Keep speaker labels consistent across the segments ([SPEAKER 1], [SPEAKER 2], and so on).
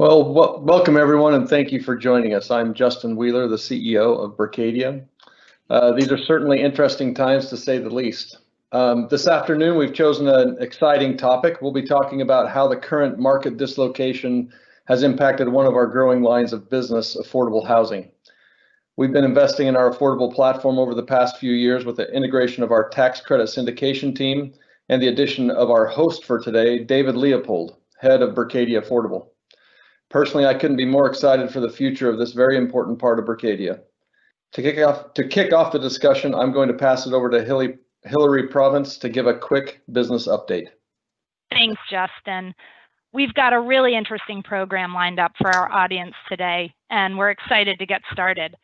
[SPEAKER 1] Welcome everyone, and thank you for joining us. I'm Justin Wheeler, the CEO of Berkadia. These are certainly interesting times, to say the least. This afternoon, we've chosen an exciting topic. We'll be talking about how the current market dislocation has impacted one of our growing lines of business, affordable housing. We've been investing in our affordable platform over the past few years with the integration of our tax credit syndication team and the addition of our host for today, David Leopold, head of Berkadia Affordable. Personally, I couldn't be more excited for the future of this very important part of Berkadia. To kick off the discussion, I'm going to pass it over to Hillary Province to give a quick business update.
[SPEAKER 2] Thanks, Justin. We've got a really interesting program lined up for our audience today, and we're excited to get started.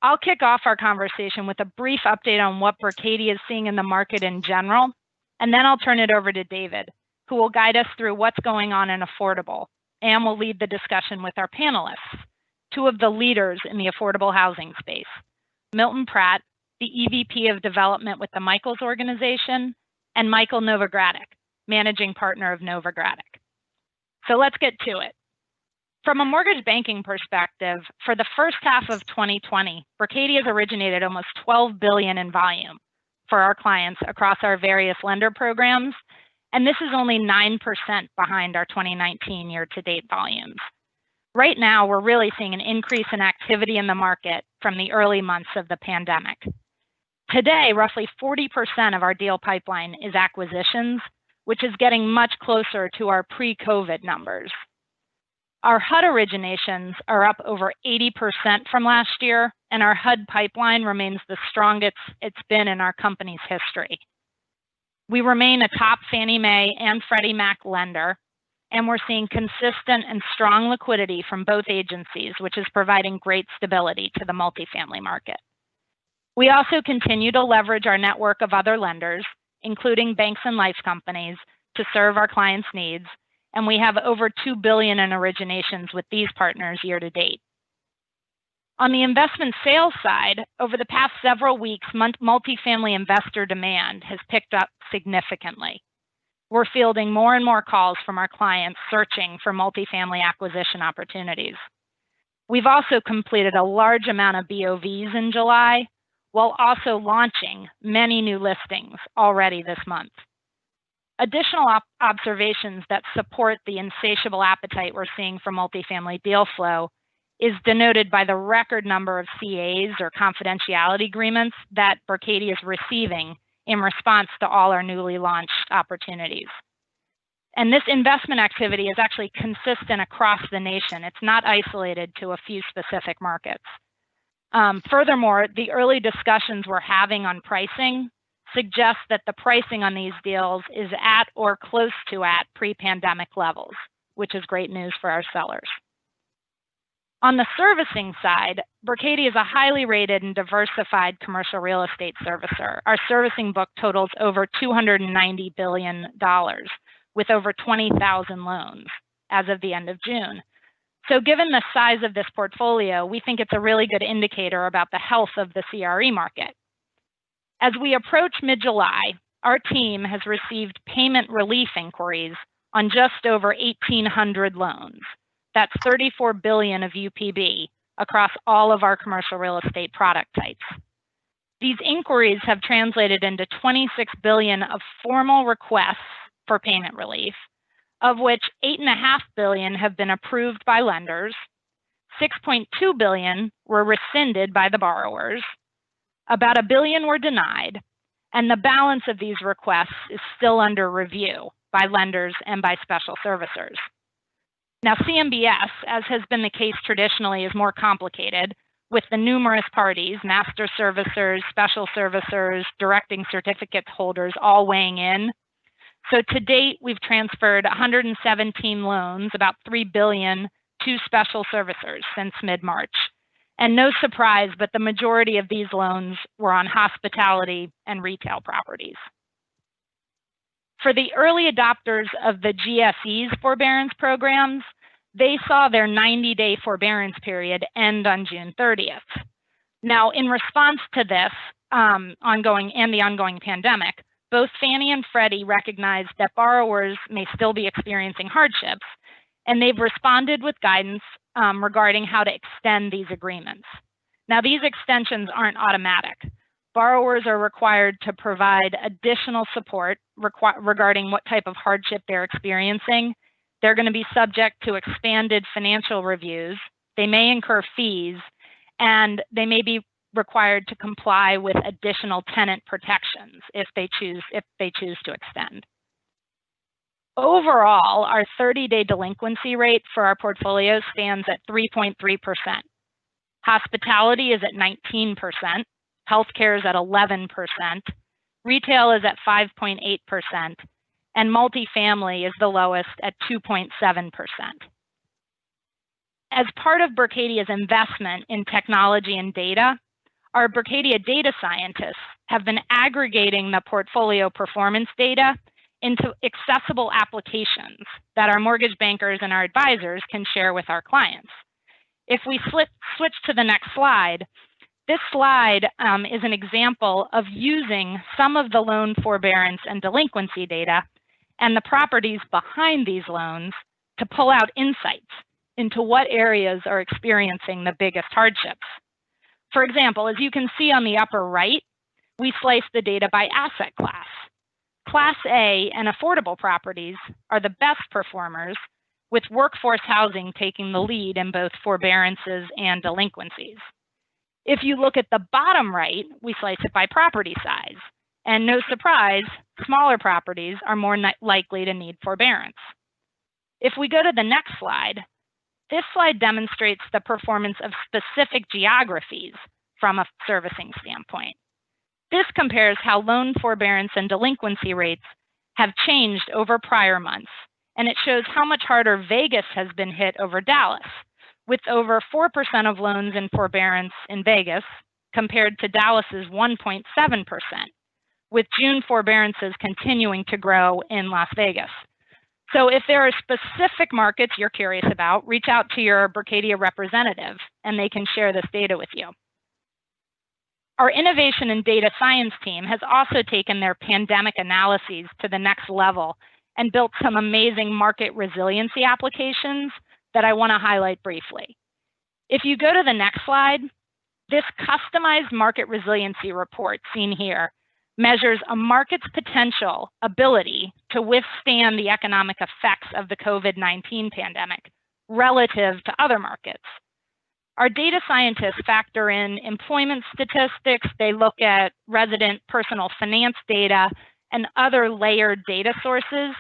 [SPEAKER 2] I'll kick off our conversation with a brief update on what Berkadia is seeing in the market in general, and then I'll turn it over to David, who will guide us through what's going on in affordable, and will lead the discussion with our panelists, two of the leaders in the affordable housing space, Milton Pratt, the EVP of Development with the Michaels Organization, and Michael Novogradac, Managing Partner of Novogradac. So let's get to it. From a mortgage banking perspective, for the first half of 2020, Berkadia has originated almost $12 billion in volume for our clients across our various lender programs, and this is only 9% behind our 2019 year-to-date volumes. Right now, we're really seeing an increase in activity in the market from the early months of the pandemic. Today, roughly 40% of our deal pipeline is acquisitions, which is getting much closer to our pre-COVID numbers. Our HUD originations are up over 80% from last year, and our HUD pipeline remains the strongest it's been in our company's history. We remain a top Fannie Mae and Freddie Mac lender, and we're seeing consistent and strong liquidity from both agencies, which is providing great stability to the multifamily market. We also continue to leverage our network of other lenders, including banks and life companies, to serve our clients' needs, and we have over $2 billion in originations with these partners year to date. On the investment sales side, over the past several weeks, multifamily investor demand has picked up significantly. We're fielding more and more calls from our clients searching for multifamily acquisition opportunities. We've also completed a large amount of BOVs in July, while also launching many new listings already this month. Additional observations that support the insatiable appetite we're seeing for multifamily deal flow is denoted by the record number of CAs, or confidentiality agreements, that Berkadia is receiving in response to all our newly launched opportunities. And this investment activity is actually consistent across the nation. It's not isolated to a few specific markets. Furthermore, the early discussions we're having on pricing suggest that the pricing on these deals is at or close to at pre-pandemic levels, which is great news for our sellers. On the servicing side, Berkadia is a highly rated and diversified commercial real estate servicer. Our servicing book totals over $290 billion, with over 20,000 loans as of the end of June. So given the size of this portfolio, we think it's a really good indicator about the health of the CRE market. As we approach mid-July, our team has received payment relief inquiries on just over 1,800 loans. That's $34 billion of UPB across all of our commercial real estate product types. These inquiries have translated into $26 billion of formal requests for payment relief, of which $8.5 billion have been approved by lenders, $6.2 billion were rescinded by the borrowers, about $1 billion were denied, and the balance of these requests is still under review by lenders and by special servicers. Now, CMBS, as has been the case traditionally, is more complicated, with the numerous parties, master servicers, special servicers, directing certificate holders, all weighing in. So to date, we've transferred 117 loans, about $3 billion, to special servicers since mid-March. And no surprise, but the majority of these loans were on hospitality and retail properties. For the early adopters of the GSE's forbearance programs, they saw their 90-day forbearance period end on June 30th. Now, in response to this ongoing pandemic, both Fannie and Freddie recognized that borrowers may still be experiencing hardships, and they've responded with guidance regarding how to extend these agreements. Now, these extensions aren't automatic. Borrowers are required to provide additional support regarding what type of hardship they're experiencing. They're going to be subject to expanded financial reviews. They may incur fees, and they may be required to comply with additional tenant protections if they choose to extend. Overall, our 30-day delinquency rate for our portfolio stands at 3.3%. Hospitality is at 19%. Healthcare is at 11%. Retail is at 5.8%. And multifamily is the lowest at 2.7%. As part of Berkadia's investment in technology and data, our Berkadia data scientists have been aggregating the portfolio performance data into accessible applications that our mortgage bankers and our advisors can share with our clients. If we switch to the next slide, this slide is an example of using some of the loan forbearance and delinquency data and the properties behind these loans to pull out insights into what areas are experiencing the biggest hardships. For example, as you can see on the upper right, we slice the data by asset class. Class A and affordable properties are the best performers, with workforce housing taking the lead in both forbearances and delinquencies. If you look at the bottom right, we slice it by property size. And no surprise, smaller properties are more likely to need forbearance. If we go to the next slide, this slide demonstrates the performance of specific geographies from a servicing standpoint. This compares how loan forbearance and delinquency rates have changed over prior months, and it shows how much harder Vegas has been hit over Dallas, with over 4% of loans in forbearance in Vegas compared to Dallas's 1.7%, with June forbearances continuing to grow in Las Vegas. So if there are specific markets you're curious about, reach out to your Berkadia representative and they can share this data with you. Our innovation and data science team has also taken their pandemic analyses to the next level and built some amazing market resiliency applications that I want to highlight briefly. If you go to the next slide, this customized market resiliency report seen here measures a market's potential ability to withstand the economic effects of the COVID-19 pandemic relative to other markets. Our data scientists factor in employment statistics, they look at resident personal finance data, and other layered data sources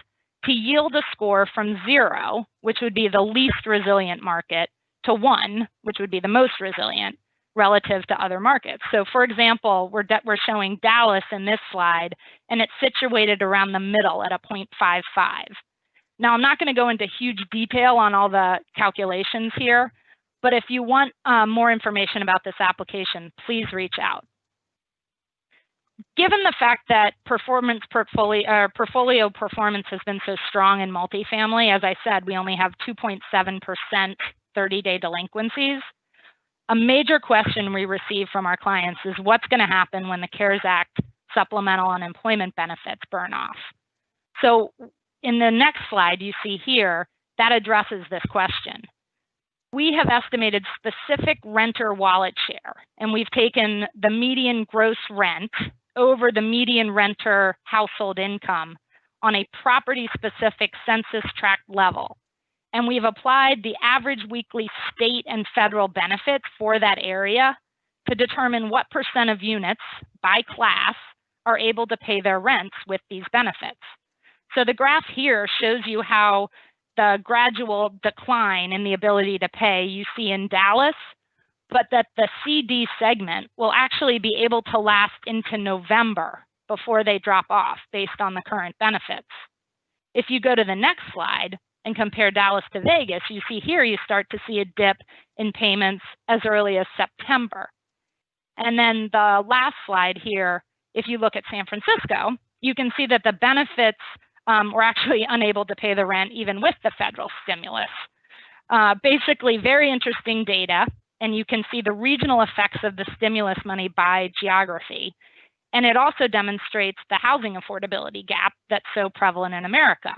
[SPEAKER 2] to yield a score from 0, which would be the least resilient market, to 1, which would be the most resilient, relative to other markets. So for example, we're showing Dallas in this slide, and it's situated around the middle at a 0.55. Now, I'm not going to go into huge detail on all the calculations here, but if you want more information about this application, please reach out. Given the fact that portfolio performance has been so strong in multifamily, as I said, we only have 2.7% 30-day delinquencies. A major question we receive from our clients is what's going to happen when the CARES Act supplemental unemployment benefits burn off. So in the next slide you see here, that addresses this question. We have estimated specific renter wallet share, and we've taken the median gross rent over the median renter household income on a property-specific census tract level. And we've applied the average weekly state and federal benefits for that area to determine what % of units by class are able to pay their rents with these benefits. So the graph here shows you how the gradual decline in the ability to pay you see in Dallas, but that the CD segment will actually be able to last into November before they drop off based on the current benefits. If you go to the next slide and compare Dallas to Vegas, you see here you start to see a dip in payments as early as September. And then the last slide here, if you look at San Francisco, you can see that the benefits were actually unable to pay the rent even with the federal stimulus. Basically, very interesting data, and you can see the regional effects of the stimulus money by geography. And it also demonstrates the housing affordability gap that's so prevalent in America.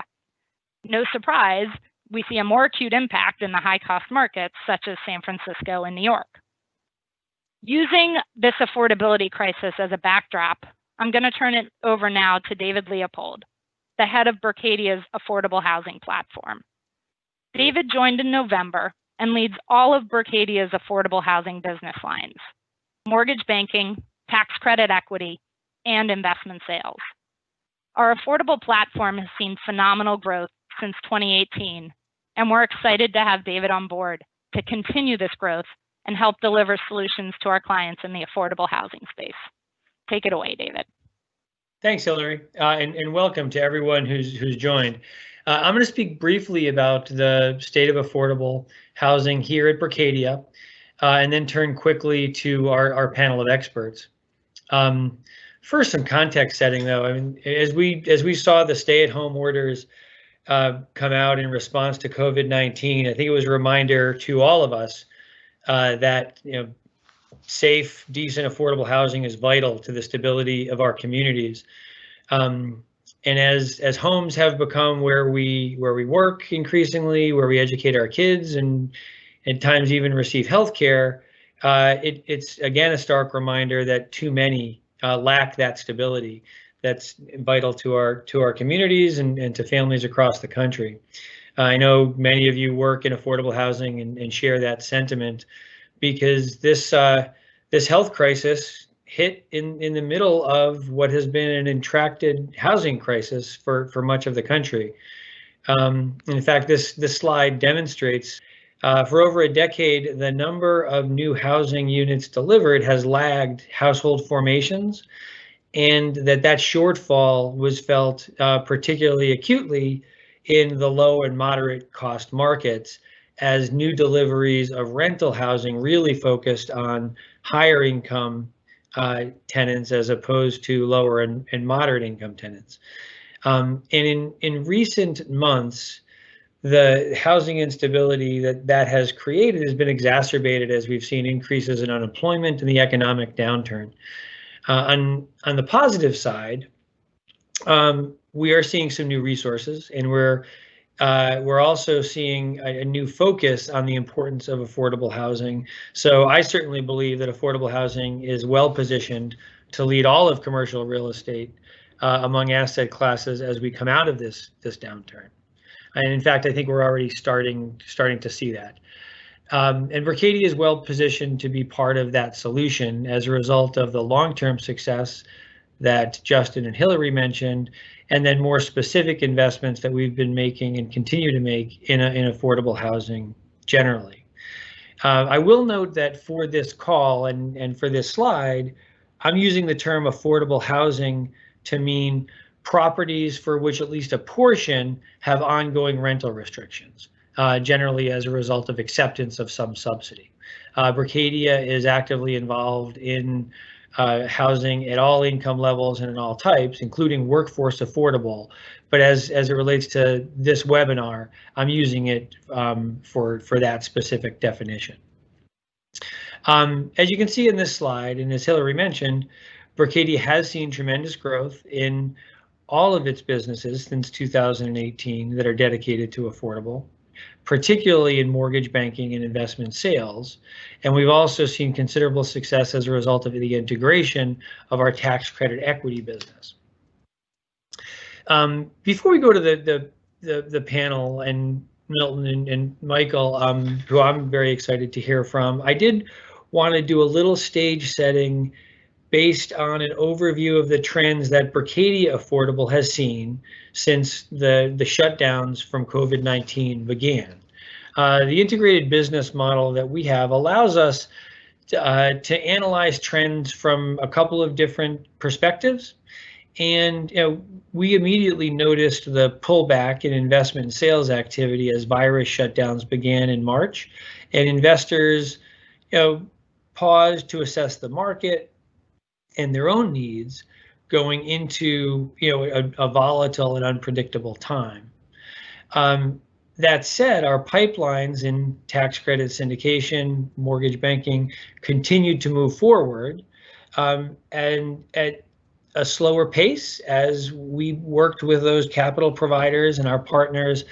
[SPEAKER 2] No surprise, we see a more acute impact in the high-cost markets such as San Francisco and New York. Using this affordability crisis as a backdrop, I'm going to turn it over now to David Leopold, the head of Berkadia's affordable housing platform. David joined in November and leads all of Berkadia's affordable housing business lines: mortgage banking, tax credit equity, and investment sales. Our affordable platform has seen phenomenal growth since 2018, and we're excited to have David on board to continue this growth and help deliver solutions to our clients in the affordable housing space. Take it away, David.
[SPEAKER 3] Thanks, Hillary, and welcome to everyone who's joined. I'm going to speak briefly about the state of affordable housing here at Berkadia, and then turn quickly to our panel of experts. First, some context setting, though. I mean, as we saw the stay-at-home orders come out in response to COVID-19, I think it was a reminder to all of us that safe, decent, affordable housing is vital to the stability of our communities. And as homes have become where we work increasingly, where we educate our kids, and at times even receive health care, it's again a stark reminder that too many lack that stability that's vital to our communities and to families across the country. I know many of you work in affordable housing and share that sentiment, because this health crisis hit in the middle of what has been an intracted housing crisis for much of the country. In fact, this slide demonstrates for over a decade, the number of new housing units delivered has lagged household formations, and that shortfall was felt particularly acutely in the low and moderate cost markets, as new deliveries of rental housing really focused on higher income tenants as opposed to lower and moderate income tenants. And in recent months, the housing instability that has created has been exacerbated as we've seen increases in unemployment and the economic downturn. On the positive side, we are seeing some new resources, and we're also seeing a new focus on the importance of affordable housing. So I certainly believe that affordable housing is well positioned to lead all of commercial real estate among asset classes as we come out of this downturn. And in fact, I think we're already starting to see that. And Berkadia is well positioned to be part of that solution as a result of the long-term success that Justin and Hillary mentioned, and then more specific investments that we've been making and continue to make in affordable housing generally. I will note that for this call and for this slide, I'm using the term affordable housing to mean properties for which at least a portion have ongoing rental restrictions, generally as a result of acceptance of some subsidy. Berkadia is actively involved in housing at all income levels and in all types, including workforce affordable. But as it relates to this webinar, I'm using it for that specific definition. As you can see in this slide, and as Hillary mentioned, Berkadia has seen tremendous growth in all of its businesses since 2018 that are dedicated to affordable, particularly in mortgage banking and investment sales. And we've also seen considerable success as a result of the integration of our tax credit equity business. Before we go to the panel, and Milton and Michael, who I'm very excited to hear from, I did want to do a little stage setting based on an overview of the trends that Berkadia Affordable has seen since the shutdowns from COVID-19 began. The integrated business model that we have allows us to analyze trends from a couple of different perspectives. And we immediately noticed the pullback in investment and sales activity as virus shutdowns began in March, and investors paused to assess the market and their own needs going into a volatile and unpredictable time. That said, our pipelines in tax credit syndication, mortgage banking continued to move forward, and at a slower pace as we worked with those capital providers and our partners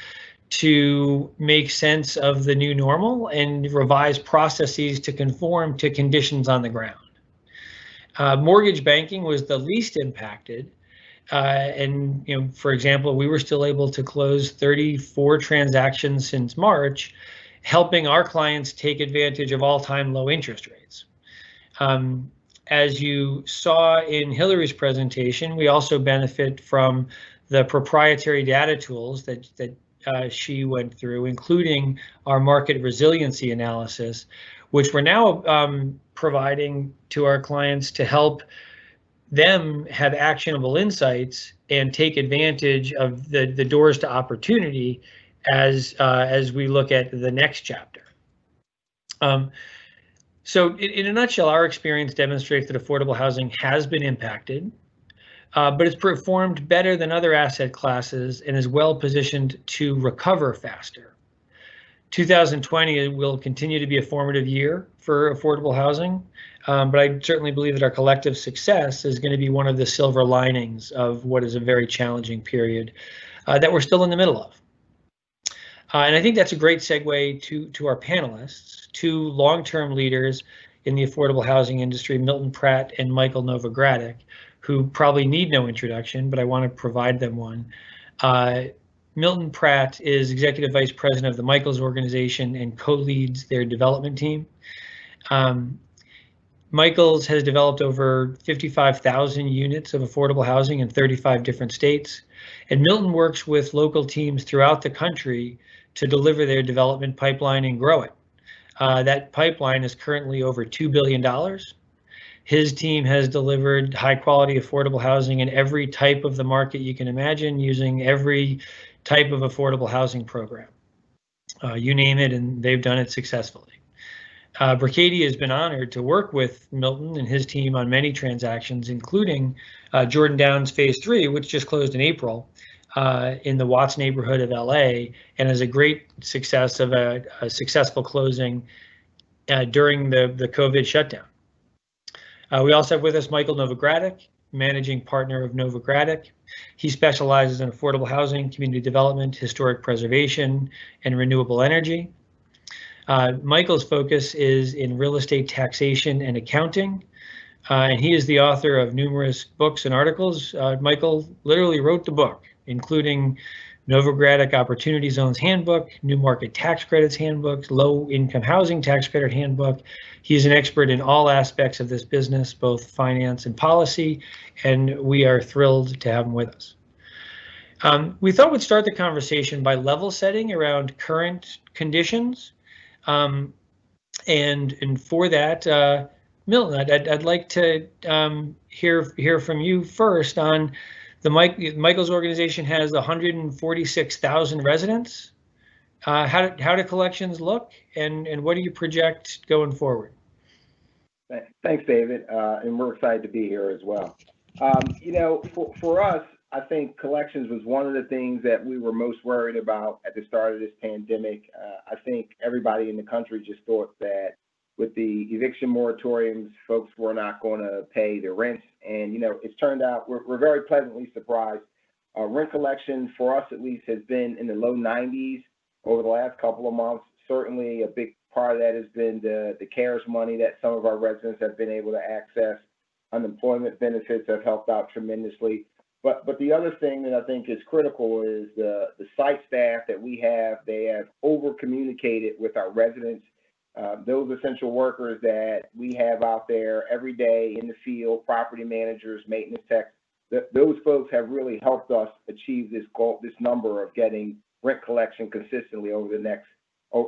[SPEAKER 3] to make sense of the new normal and revise processes to conform to conditions on the ground. Mortgage banking was the least impacted. And for example, we were still able to close 34 transactions since March, helping our clients take advantage of all-time low interest rates. As you saw in Hillary's presentation, we also benefit from the proprietary data tools that she went through, including our market resiliency analysis, which we're now providing to our clients to help them have actionable insights and take advantage of the doors to opportunity as we look at the next chapter. So in a nutshell, our experience demonstrates that affordable housing has been impacted, but it's performed better than other asset classes and is well positioned to recover faster. 2020 will continue to be a formative year for affordable housing, but I certainly believe that our collective success is going to be one of the silver linings of what is a very challenging period that we're still in the middle of. And I think that's a great segue to our panelists, two long-term leaders in the affordable housing industry, Milton Pratt and Michael Novogradac, who probably need no introduction, but I want to provide them one. Milton Pratt is Executive Vice President of the Michaels Organization and co-leads their development team. Michaels has developed over 55,000 units of affordable housing in 35 different states, and Milton works with local teams throughout the country to deliver their development pipeline and grow it. That pipeline is currently over $2 billion. His team has delivered high quality affordable housing in every type of the market you can imagine, using every type of affordable housing program. You name it, and they've done it successfully. Berkadia has been honored to work with Milton and his team on many transactions, including Jordan Downs Phase 3, which just closed in April in the Watts neighborhood of LA, and is a great success of a successful closing during the COVID shutdown. We also have with us Michael Novogradac, managing partner of Novogradac. He specializes in affordable housing, community development, historic preservation, and renewable energy. Michael's focus is in real estate taxation and accounting, and he is the author of numerous books and articles. Michael literally wrote the book, including Novogradac Opportunity Zones Handbook, New Market Tax Credits Handbook, Low Income Housing Tax Credit Handbook. He's an expert in all aspects of this business, both finance and policy, and we are thrilled to have him with us. We thought we'd start the conversation by level setting around current conditions. And for that, Milton, I'd like to hear from you first on the Michaels Organization has 146,000 residents. How do collections look, and what do you project going forward?
[SPEAKER 4] Thanks, David, and we're excited to be here as well. For us, I think collections was one of the things that we were most worried about at the start of this pandemic. I think everybody in the country just thought that with the eviction moratoriums, folks were not going to pay their rents. And, it's turned out we're very pleasantly surprised. Rent collection, for us at least, has been in the low 90s over the last couple of months. Certainly a big part of that has been the CARES money that some of our residents have been able to access. Unemployment benefits have helped out tremendously. But the other thing that I think is critical is the site staff that we have. They have over-communicated with our residents. Those essential workers that we have out there every day in the field, property managers, maintenance techs, those folks have really helped us achieve this goal, this number of getting rent collection consistently over the next,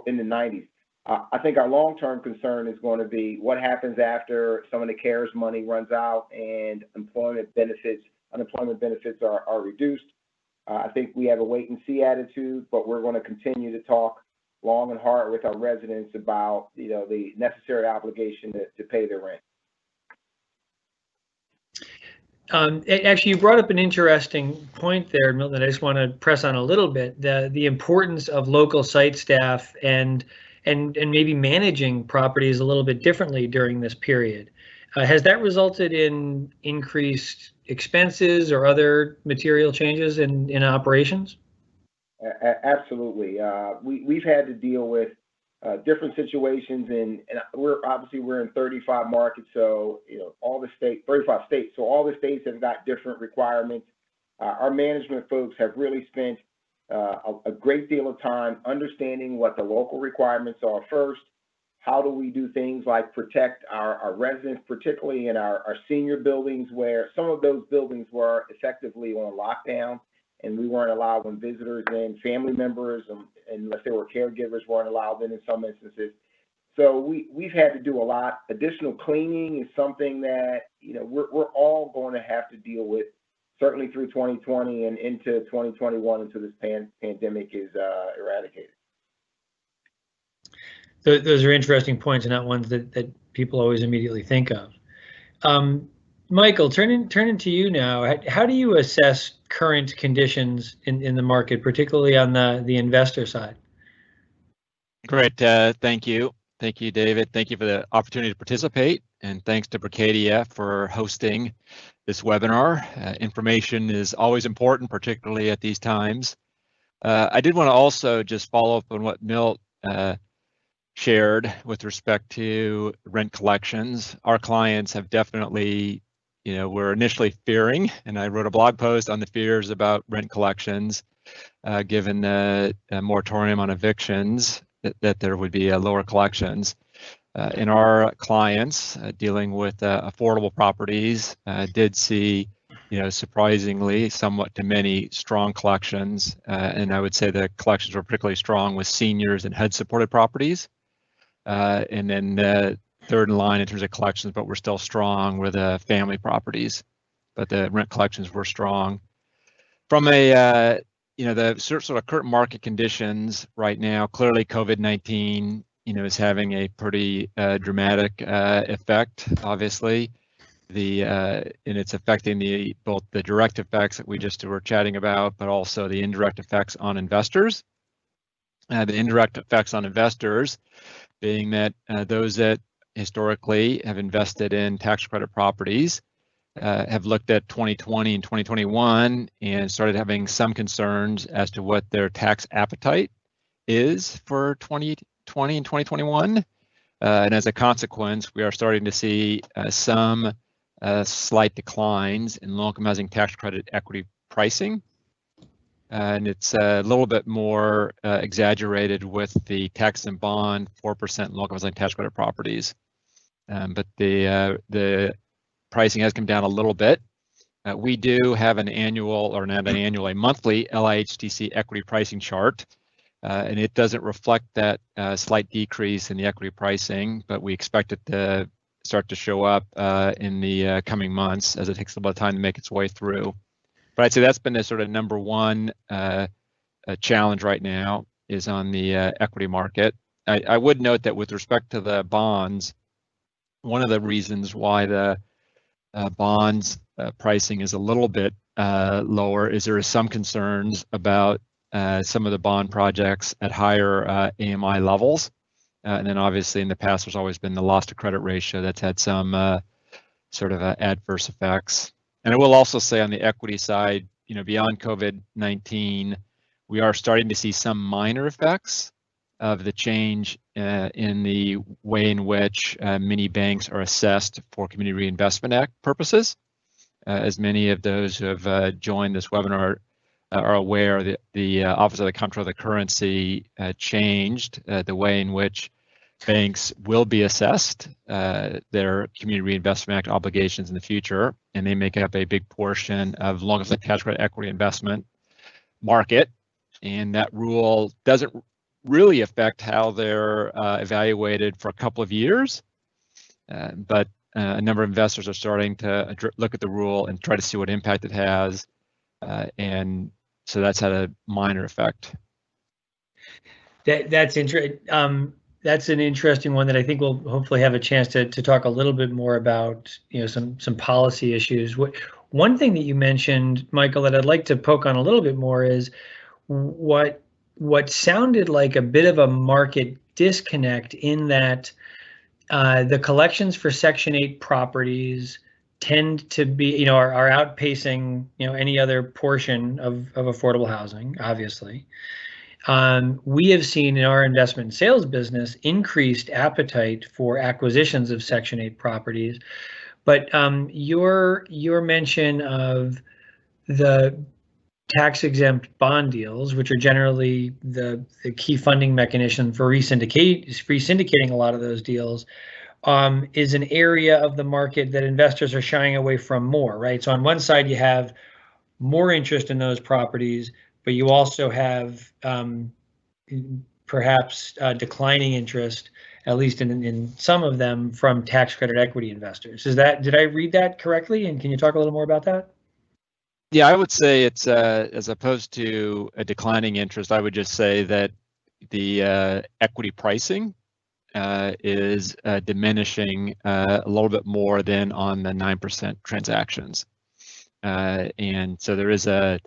[SPEAKER 4] in the 90s. I think our long-term concern is going to be what happens after some of the CARES money runs out and unemployment benefits are reduced. I think we have a wait and see attitude, but we're going to continue to talk long and hard with our residents about the necessary obligation to pay their rent.
[SPEAKER 3] Actually, you brought up an interesting point there, Milton. I just want to press on a little bit the importance of local site staff and maybe managing properties a little bit differently during this period. Has that resulted in increased expenses or other material changes in operations?
[SPEAKER 4] Absolutely. We've had to deal with different situations, and we're in 35 markets, so all the 35 states. So all the states have got different requirements. Our management folks have really spent a great deal of time understanding what the local requirements are first. How do we do things like protect our residents, particularly in our senior buildings, where some of those buildings were effectively on lockdown, and we weren't allowing visitors in, family members, unless they were caregivers, weren't allowed in some instances. So we've had to do a lot. Additional cleaning is something that we're all going to have to deal with, certainly through 2020 and into 2021 until this pandemic is eradicated.
[SPEAKER 3] Those are interesting points, and not ones that people always immediately think of. Michael, turning to you now. How do you assess current conditions in the market, particularly on the investor side?
[SPEAKER 5] Great, thank you. Thank you, David. Thank you for the opportunity to participate, and thanks to Berkadia for hosting this webinar. Information is always important, particularly at these times. I did want to also just follow up on what Milt shared with respect to rent collections. Our clients have definitely, were initially fearing, and I wrote a blog post on the fears about rent collections, given the moratorium on evictions, that there would be lower collections. And our clients dealing with affordable properties did see, surprisingly, somewhat to many, strong collections. And I would say the collections were particularly strong with seniors and HUD-supported properties. And then third in line in terms of collections, but we're still strong with family properties. But the rent collections were strong. From a the sort of current market conditions right now, clearly COVID-19, is having a pretty dramatic effect. Obviously, and it's affecting both the direct effects that we just were chatting about, but also the indirect effects on investors. The indirect effects on investors being that those that historically have invested in tax credit properties have looked at 2020 and 2021 and started having some concerns as to what their tax appetite is for 2020 and 2021. And as a consequence, we are starting to see some slight declines in low-income housing tax credit equity pricing. And it's a little bit more exaggerated with the tax and bond 4% low-income housing tax credit properties. But the pricing has come down a little bit. We do have an annual, or not an annual, a monthly LIHTC equity pricing chart, and it doesn't reflect that slight decrease in the equity pricing, but we expect it to start to show up in the coming months as it takes a little bit of time to make its way through. But I'd say that's been the sort of number one challenge right now, is on the equity market. I would note that with respect to the bonds, one of the reasons why the bonds pricing is a little bit lower is there is some concerns about some of the bond projects at higher AMI levels. And then obviously in the past, there's always been the loss to credit ratio that's had some sort of adverse effects. And I will also say on the equity side, beyond COVID-19, we are starting to see some minor effects of the change in the way in which many banks are assessed for Community Reinvestment Act purposes. As many of those who have joined this webinar are aware, that the Office of the Comptroller of the Currency changed the way in which banks will be assessed their Community Reinvestment Act obligations in the future, and they make up a big portion of long-term tax credit equity investment market. And that rule doesn't really affect how they're evaluated for a couple of years, but a number of investors are starting to look at the rule and try to see what impact it has, and so that's had a minor effect.
[SPEAKER 3] That's interesting. That's an interesting one that I think we'll hopefully have a chance to talk a little bit more about, some policy issues. One thing that you mentioned, Michael, that I'd like to poke on a little bit more is what sounded like a bit of a market disconnect, in that the collections for Section 8 properties tend to be, are outpacing, any other portion of affordable housing, obviously. We have seen in our investment and sales business increased appetite for acquisitions of Section 8 properties. But your mention of the tax-exempt bond deals, which are generally the key funding mechanism for resyndicating a lot of those deals, is an area of the market that investors are shying away from more, right? So on one side, you have more interest in those properties, but you also have perhaps declining interest, at least in some of them, from tax credit equity investors. Did I read that correctly? And can you talk a little more about that?
[SPEAKER 5] Yeah, I would say it's as opposed to a declining interest, I would just say that the equity pricing is diminishing a little bit more than on the 9% transactions. And so there is so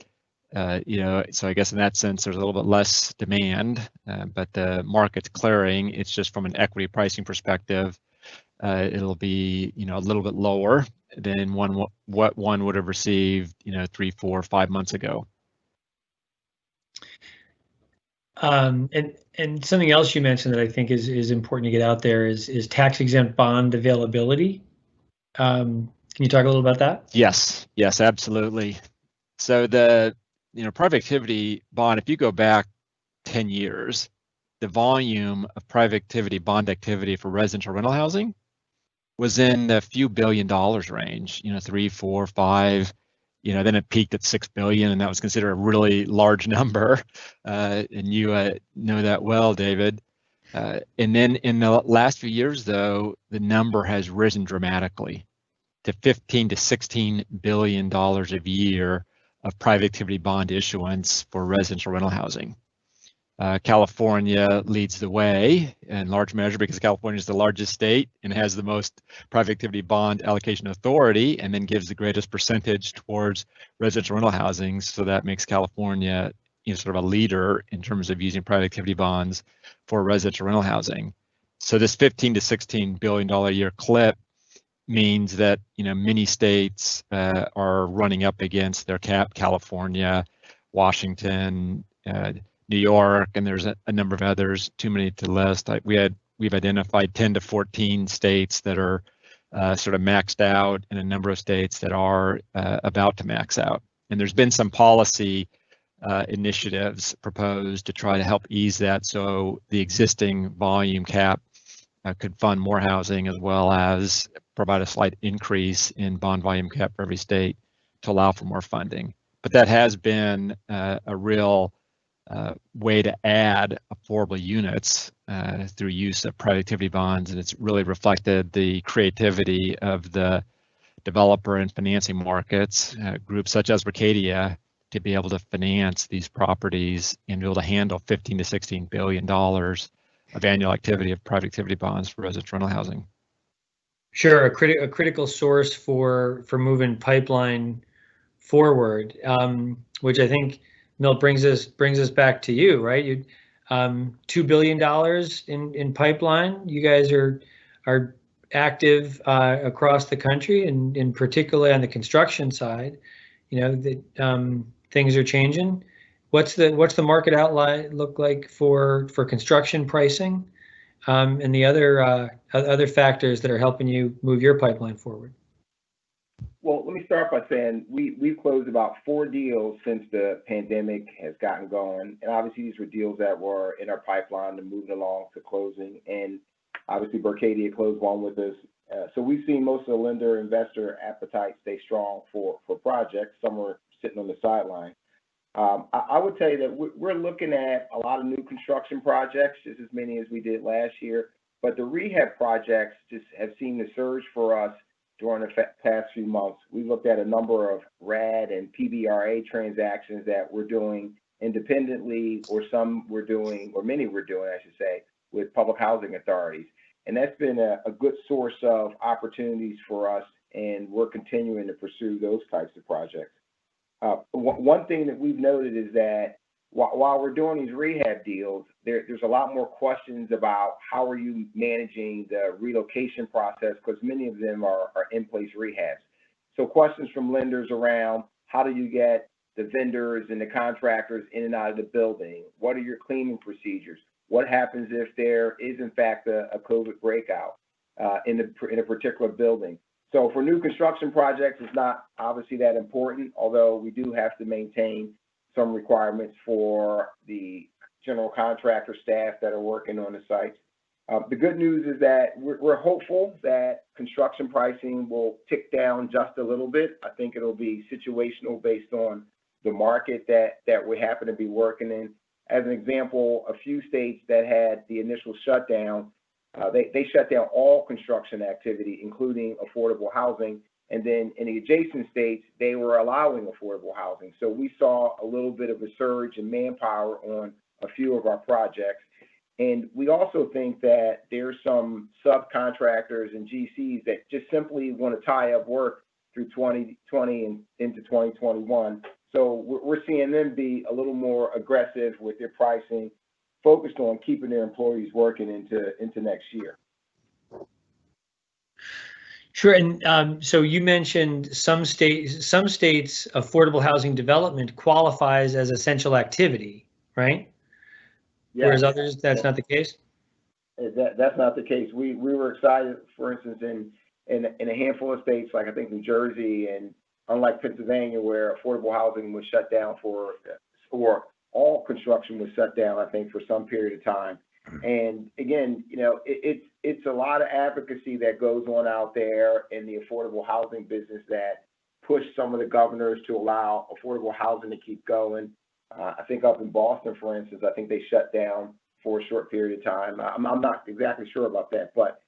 [SPEAKER 5] I guess in that sense, there's a little bit less demand, but the market's clearing. It's just from an equity pricing perspective, it'll be, a little bit lower than what one would have received, 3, 4, 5 months ago.
[SPEAKER 3] And something else you mentioned that I think is important to get out there is tax-exempt bond availability. Can you talk a little about that?
[SPEAKER 5] Yes, absolutely. So the private activity bond, if you go back 10 years, the volume of private activity bond activity for residential rental housing was in the few $1 billion range, 3, 4, 5, then it peaked at 6 billion, and that was considered a really large number. And you know that well, David. And then in the last few years, though, the number has risen dramatically to $15 to $16 billion a year of private activity bond issuance for residential rental housing. California leads the way in large measure because California is the largest state and has the most private activity bond allocation authority, and then gives the greatest percentage towards residential rental housing. So that makes California, sort of a leader in terms of using private activity bonds for residential rental housing. So this $15 to $16 billion a year clip means that many states are running up against their cap. California, Washington, New York, and there's a number of others, too many to list. We've identified 10 to 14 states that are sort of maxed out, and a number of states that are about to max out. And there's been some policy initiatives proposed to try to help ease that, so the existing volume cap could fund more housing, as well as provide a slight increase in bond volume cap for every state to allow for more funding. But that has been a real way to add affordable units through use of private activity bonds, and it's really reflected the creativity of the developer and financing markets, groups such as Berkadia, to be able to finance these properties and be able to handle $15 to $16 billion of annual activity of private activity bonds for residential rental housing.
[SPEAKER 3] Sure, a critical source for moving pipeline forward, which I think, Milt, brings us back to you, right? You $2 billion in pipeline. You guys are active across the country, and in particular on the construction side. That things are changing. What's the market outline look like for construction pricing, and the other factors that are helping you move your pipeline forward?
[SPEAKER 4] Well, let me start by saying we've closed about 4 deals since the pandemic has gotten going. And obviously these were deals that were in our pipeline and moving along to closing. And obviously Berkadia closed one with us. So we've seen most of the lender investor appetite stay strong for projects. Some are sitting on the sideline. I would tell you that we're looking at a lot of new construction projects, just as many as we did last year. But the rehab projects just have seen the surge for us during the past few months. We looked at a number of RAD and PBRA transactions that we're doing independently, or some we're doing, or many we're doing, I should say, with public housing authorities. And that's been a good source of opportunities for us, and we're continuing to pursue those types of projects. One thing that we've noted is that while we're doing these rehab deals, there's a lot more questions about how are you managing the relocation process, because many of them are in-place rehabs. So questions from lenders around how do you get the vendors and the contractors in and out of the building? What are your cleaning procedures? What happens if there is in fact a COVID breakout in a particular building? So for new construction projects, it's not obviously that important, although we do have to maintain some requirements for the general contractor staff that are working on the sites. The good news is that we're hopeful that construction pricing will tick down just a little bit. I think it'll be situational based on the market that we happen to be working in. As an example, a few states that had the initial shutdown, they shut down all construction activity, including affordable housing. And then in the adjacent states, they were allowing affordable housing. So we saw a little bit of a surge in manpower on a few of our projects. And we also think that there's some subcontractors and GCs that just simply want to tie up work through 2020 and into 2021. So we're seeing them be a little more aggressive with their pricing, focused on keeping their employees working into next year.
[SPEAKER 3] Sure, and so you mentioned some states affordable housing development qualifies as essential activity, right? Yeah. Whereas others, that's not the case.
[SPEAKER 4] That's not the case. We were excited, for instance, in a handful of states, like I think New Jersey, and unlike Pennsylvania, where affordable housing was shut down or all construction was shut down, I think, for some period of time. And again, you know, it's a lot of advocacy that goes on out there in the affordable housing business that push some of the governors to allow affordable housing to keep going. I think up in Boston, for instance, I think they shut down for a short period of time. I'm not exactly sure about that, but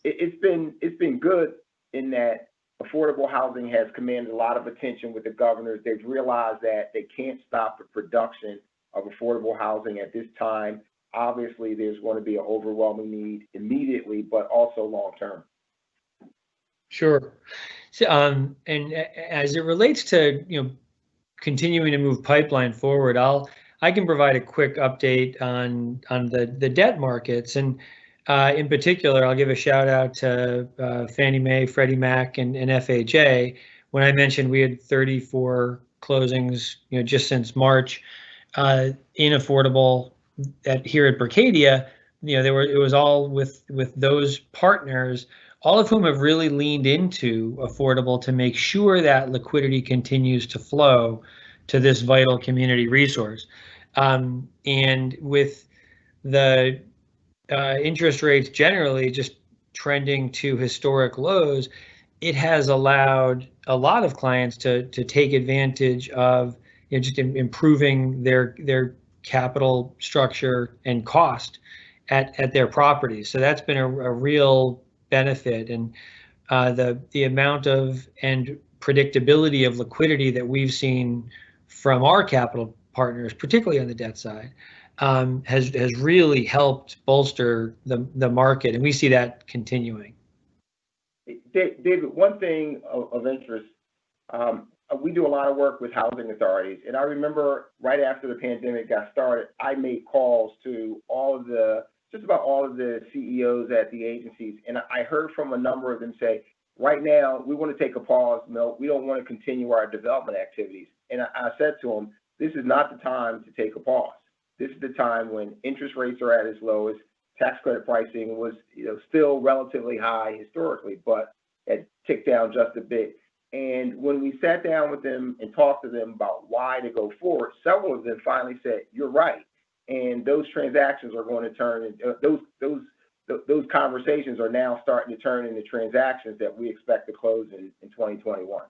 [SPEAKER 4] it's been good in that affordable housing has commanded a lot of attention with the governors. They've realized that they can't stop the production of affordable housing at this time. Obviously, there's going to be an overwhelming need immediately, but also long term.
[SPEAKER 3] Sure. So, and as it relates to continuing to move pipeline forward, I can provide a quick update on the debt markets, and in particular, I'll give a shout out to Fannie Mae, Freddie Mac, and FHA. When I mentioned we had 34 closings, just since March in affordable here at Berkadia, it was all with those partners, all of whom have really leaned into affordable to make sure that liquidity continues to flow to this vital community resource. And with the interest rates generally just trending to historic lows, it has allowed a lot of clients to take advantage of just improving their capital structure and cost at their properties. So that's been a real benefit, and the amount of and predictability of liquidity that we've seen from our capital partners, particularly on the debt side, has really helped bolster the market, and we see that continuing.
[SPEAKER 4] David, one thing of interest, we do a lot of work with housing authorities, and I remember right after the pandemic got started, I made calls to just about all of the CEOs at the agencies, and I heard from a number of them say, right now, we want to take a pause. No, we don't want to continue our development activities. And I said to them, this is not the time to take a pause. This is the time when interest rates are at its lowest. Tax credit pricing was still relatively high historically, but it ticked down just a bit. And when we sat down with them and talked to them about why to go forward, several of them finally said, you're right. And those transactions are going to turn, those conversations are now starting to turn into transactions that we expect to close in 2021.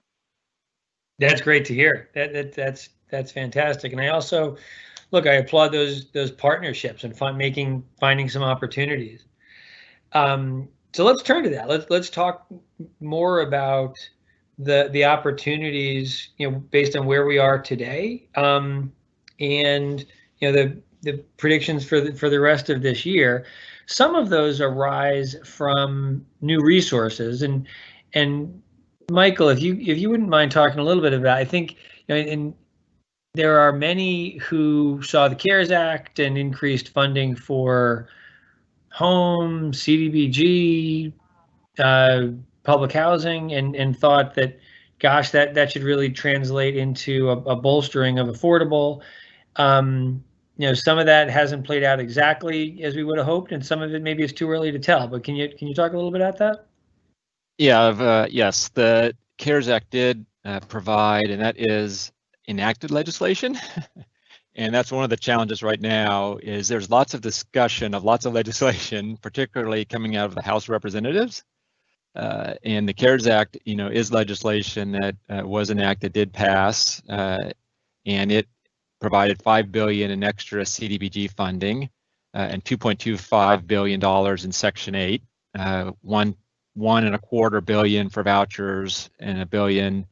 [SPEAKER 3] That's great to hear. That's fantastic. And I also, I applaud those partnerships and finding some opportunities. So let's turn to that. Let's talk more about the opportunities, based on where we are today, and the predictions for the rest of this year. Some of those arise from new resources, and Michael, if you wouldn't mind talking a little bit about, I think, and there are many who saw the CARES Act and increased funding for home, CDBG, public housing, and thought that gosh, that should really translate into a bolstering of affordable. Some of that hasn't played out exactly as we would have hoped, and some of it maybe is too early to tell. But can you talk a little bit about that?
[SPEAKER 5] Yeah, yes, the CARES Act did provide, and that is enacted legislation. And that's one of the challenges right now is there's lots of discussion of lots of legislation, particularly coming out of the House of Representatives. And the CARES Act, is legislation that was enacted, did pass, and it provided $5 billion in extra CDBG funding and $2.25 billion in Section 8, $1.25 billion for vouchers and $1 billion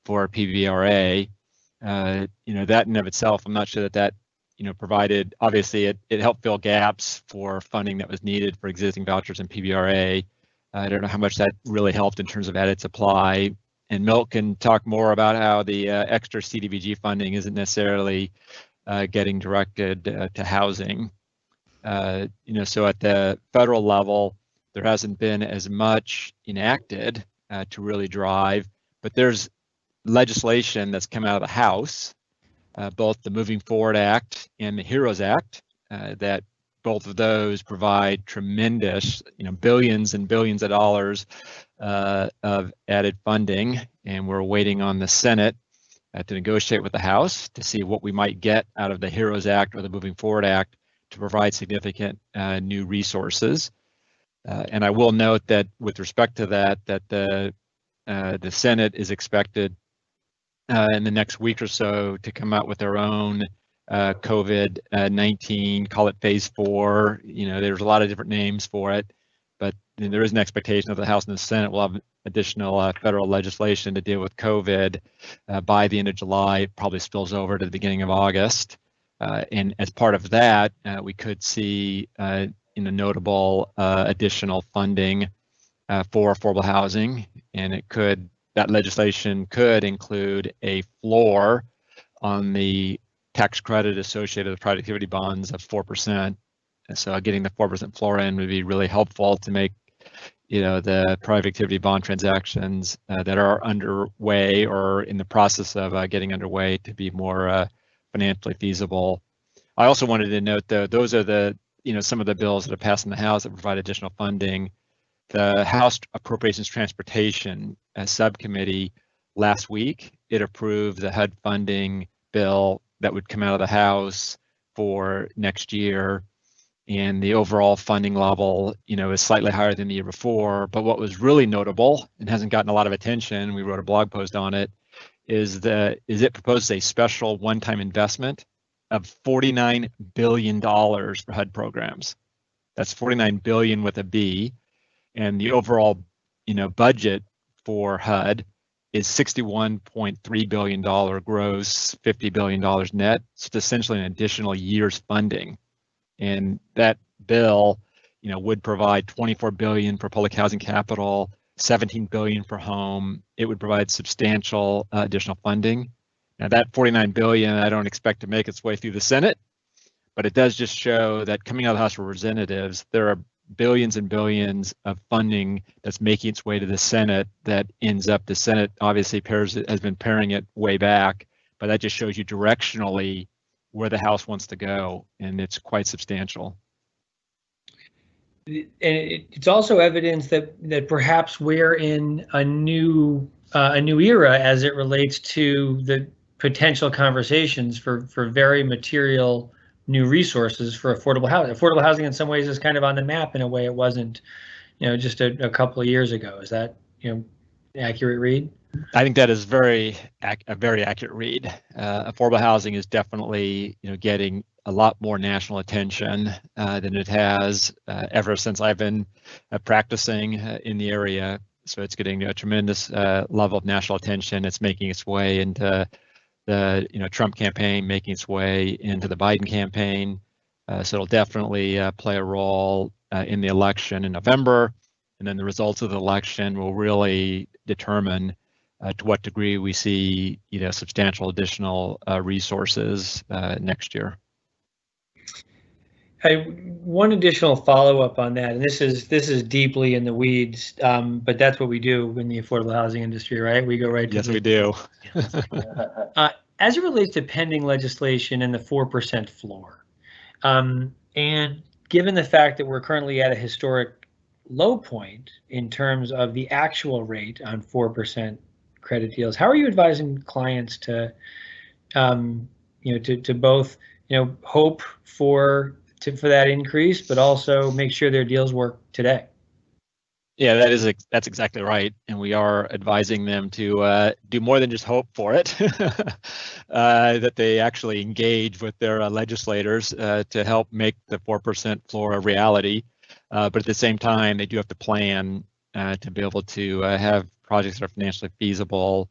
[SPEAKER 5] for PBRA. That in of itself, I'm not sure that provided, obviously it helped fill gaps for funding that was needed for existing vouchers and PBRA. I don't know how much that really helped in terms of added supply. And Milt can talk more about how the extra CDBG funding isn't necessarily getting directed to housing. So at the federal level, there hasn't been as much enacted to really drive, but there's legislation that's come out of the House, both the Moving Forward Act and the HEROES Act, that both of those provide tremendous, billions and billions of dollars of added funding, and we're waiting on the Senate to negotiate with the House to see what we might get out of the HEROES Act or the Moving Forward Act to provide significant new resources. And I will note that with respect to that the Senate is expected in the next week or so to come out with their own COVID-19, call it phase 4. There's a lot of different names for it, but there is an expectation that the House and the Senate will have additional federal legislation to deal with COVID by the end of July. It probably spills over to the beginning of August. And as part of that, we could see notable additional funding for affordable housing, and that legislation could include a floor on the tax credit associated with productivity bonds of 4%. And so getting the 4% floor in would be really helpful to make the productivity bond transactions that are underway or in the process of getting underway to be more financially feasible. I also wanted to note, though, those are the some of the bills that have passed in the House that provide additional funding. The House Appropriations Transportation Subcommittee last week, it approved the HUD funding bill that would come out of the House for next year. And the overall funding level, is slightly higher than the year before. But what was really notable and hasn't gotten a lot of attention, we wrote a blog post on it, is it proposes a special one-time investment of $49 billion for HUD programs. That's 49 billion with a B. And the overall, budget for HUD is $61.3 billion gross, $50 billion net. So it's essentially an additional year's funding. And that bill, would provide 24 billion for public housing capital, 17 billion for home. It would provide substantial additional funding. Now that 49 billion, I don't expect to make its way through the Senate, but it does just show that coming out of the House of Representatives, there are billions and billions of funding that's making its way to the Senate that ends up, the Senate obviously has been paring it way back, but that just shows you directionally where the House wants to go, and it's quite substantial.
[SPEAKER 3] And it's also evidence that perhaps we're in a new era as it relates to the potential conversations for very material new resources for affordable housing. Affordable housing in some ways is kind of on the map in a way it wasn't, just a couple of years ago. Is that, accurate read?
[SPEAKER 5] I think that is a very accurate read. Affordable housing is definitely, getting a lot more national attention than it has ever since I've been practicing in the area. So it's getting a tremendous level of national attention. It's making its way into the Trump campaign, making its way into the Biden campaign. So it'll definitely play a role in the election in November, and then the results of the election will really determine to what degree we see substantial additional resources next year.
[SPEAKER 3] One additional follow-up on that, and this is deeply in the weeds, but that's what we do in the affordable housing industry, right? We go right to
[SPEAKER 5] Yes, we do.
[SPEAKER 3] As it relates to pending legislation and the 4% floor, and given the fact that we're currently at a historic low point in terms of the actual rate on 4% credit deals, how are you advising clients to, to both, hope for that increase, but also make sure their deals work today?
[SPEAKER 5] Yeah, that's exactly right, and we are advising them to do more than just hope for it, that they actually engage with their legislators to help make the 4% floor a reality. But at the same time, they do have to plan to be able to have projects that are financially feasible